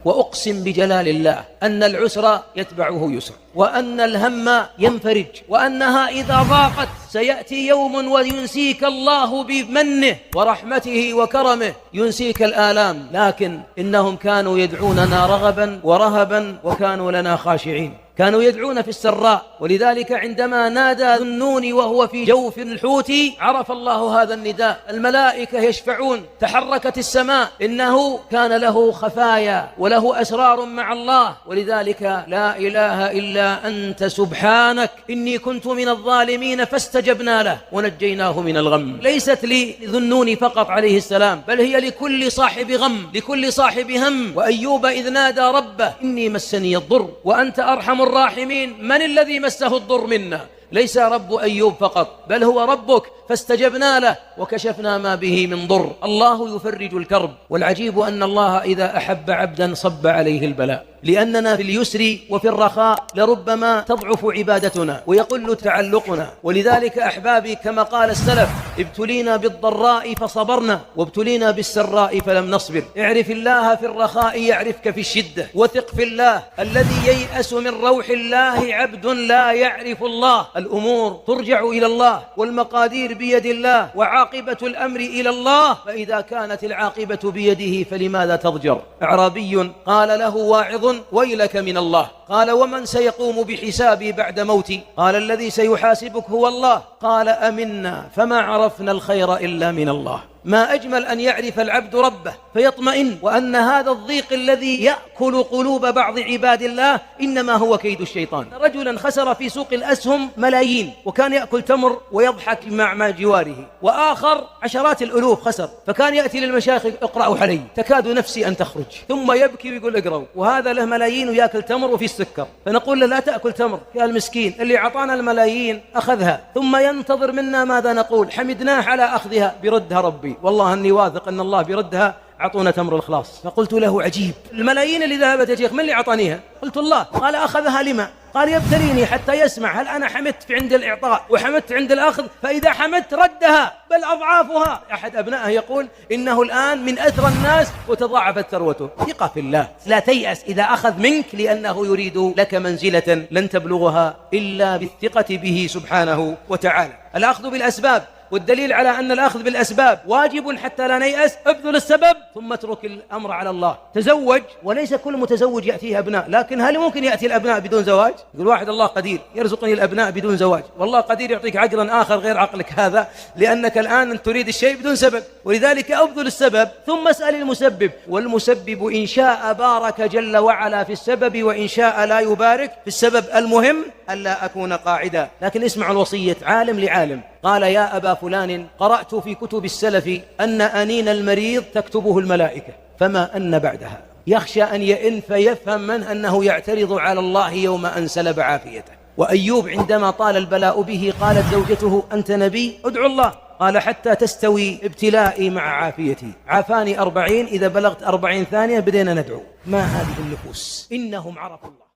وأقسم بجلال الله أن العسر يتبعه يسر، وأن الهم ينفرج، وأنها إذا ضاقت سيأتي يوم وينسيك الله بمنه ورحمته وكرمه، ينسيك الآلام. لكن إنهم كانوا يدعوننا رغبا ورهبا وكانوا لنا خاشعين، كانوا يدعون في السراء. ولذلك عندما نادى ذو النون وهو في جوف الحوت عرف الله هذا النداء، الملائكة يشفعون، تحركت السماء، إنه كان له خفايا وله أسرار مع الله. ولذلك لا إله إلا أنت سبحانك إني كنت من الظالمين فاستجبنا له ونجيناه من الغم. ليست لذو النون فقط عليه السلام، بل هي لكل صاحب غم، لكل صاحب هم. وأيوب إذ نادى ربه إني مسني الضر وأنت أرحم الراحمين. من الذي مسه الضر منا؟ ليس رب أيوب فقط، بل هو ربك، فاستجبنا له وكشفنا ما به من ضر. الله يفرج الكرب. والعجيب أن الله إذا أحب عبدا صب عليه البلاء، لأننا في اليسر وفي الرخاء لربما تضعف عبادتنا ويقل تعلقنا. ولذلك أحبابي كما قال السلف: ابتلينا بالضراء فصبرنا وابتلينا بالسراء فلم نصبر. اعرف الله في الرخاء يعرفك في الشدة، وثق في الله. الذي ييأس من روح الله عبد لا يعرف الله. الأمور ترجع إلى الله، والمقادير بيد الله، وعاقبة الأمر إلى الله. فإذا كانت العاقبة بيده فلماذا تضجر؟ أعرابي قال له واعظ: ويلك من الله. قال: ومن سيقوم بحسابي بعد موتي؟ قال: الذي سيحاسبك هو الله. قال: أمنا فما عرفنا الخير إلا من الله. ما أجمل أن يعرف العبد ربه فيطمئن، وأن هذا الضيق الذي يأكل قلوب بعض عباد الله إنما هو كيد الشيطان. رجلا خسر في سوق الأسهم ملايين، وكان يأكل تمر ويضحك مع جواره، وآخر عشرات الألوف خسر، فكان يأتي للمشايخ: اقرأوا علي تكاد نفسي أن تخرج، ثم يبكي ويقول: اقرأوا. وهذا له ملايين ويأكل تمر وفي السكر، فنقول له: لا تأكل تمر يا المسكين، اللي عطانا الملايين أخذها. ثم ينتظر منا ماذا نقول؟ حمدناه على أخذها، بردها ربي، والله أني واثق أن الله بردها، أعطونا تمر الخلاص. فقلت له: عجيب، الملايين اللي ذهبت يا شيخ من اللي أعطانيها؟ قلت: الله. قال: أخذها لما؟ قال: يبتليني حتى يسمع هل أنا حمدت في عند الإعطاء وحمدت عند الأخذ، فإذا حمدت ردها بل أضعافها. أحد أبنائه يقول: إنه الآن من أثرى الناس وتضاعفت ثروته. ثقة في الله، لا تيأس إذا أخذ منك، لأنه يريد لك منزلة لن تبلغها إلا بالثقة به سبحانه وتعالى. الأخذ بالأسباب، والدليل على أن الأخذ بالأسباب واجب حتى لا نيأس. ابذل السبب ثم اترك الأمر على الله. تزوج، وليس كل متزوج يأتيه أبناء، لكن هل ممكن يأتي الأبناء بدون زواج؟ يقول واحد: الله قدير يرزقني الأبناء بدون زواج. والله قدير يعطيك عقلا آخر غير عقلك هذا، لأنك الآن تريد الشيء بدون سبب. ولذلك ابذل السبب ثم اسأل المسبب، والمسبب إن شاء بارك جل وعلا في السبب، وإن شاء لا يبارك في السبب. المهم ألا أكون قاعدا. لكن اسمع الوصية عالم لعالم. قال: يا أبا فلان، قرأت في كتب السلف أن أنين المريض تكتبه الملائكة، فما أن بعدها. يخشى أن يئن فيفهم منه أنه يعترض على الله يوم أن سلب عافيته. وأيوب عندما طال البلاء به قالت زوجته: أنت نبي؟ ادعو الله. قال: حتى تستوي ابتلائي مع عافيتي. عافاني 40، إذا بلغت 40 ثانية بدينا ندعو. ما هذه النفوس؟ إنهم عرفوا الله.